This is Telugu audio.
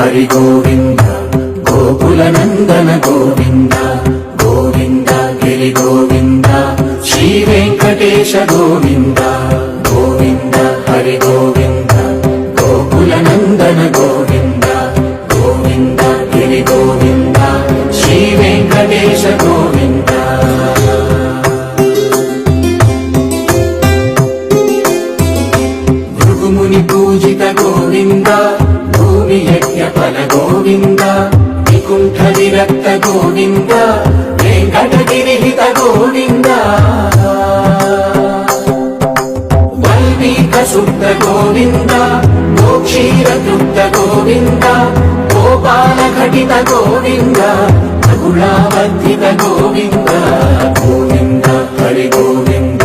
హరి గోవింద గోకుల నందన గోవింద గోవింద గిరి గోవింద శ్రీ వెంకటేశ గోవింద గోవింద హరి గోవింద గోకుల నందన గోవింద గోవింద గిరి గోవింద శ్రీ వెంకటేశ గోవింద భృగుముని పూజిత గోవింద భూమి యజ్ఞ ఫల గోవింద వికుంఠ విరక్త గోవింద వెంకటగిరిహిత గోవింద వల్మీక శుద్ధ గోవింద గోక్షీర తృప్త గోవింద గోపాల ఘటిత గోవింద రఘుళావర్ధిత గోవింద గోవింద హరి గోవింద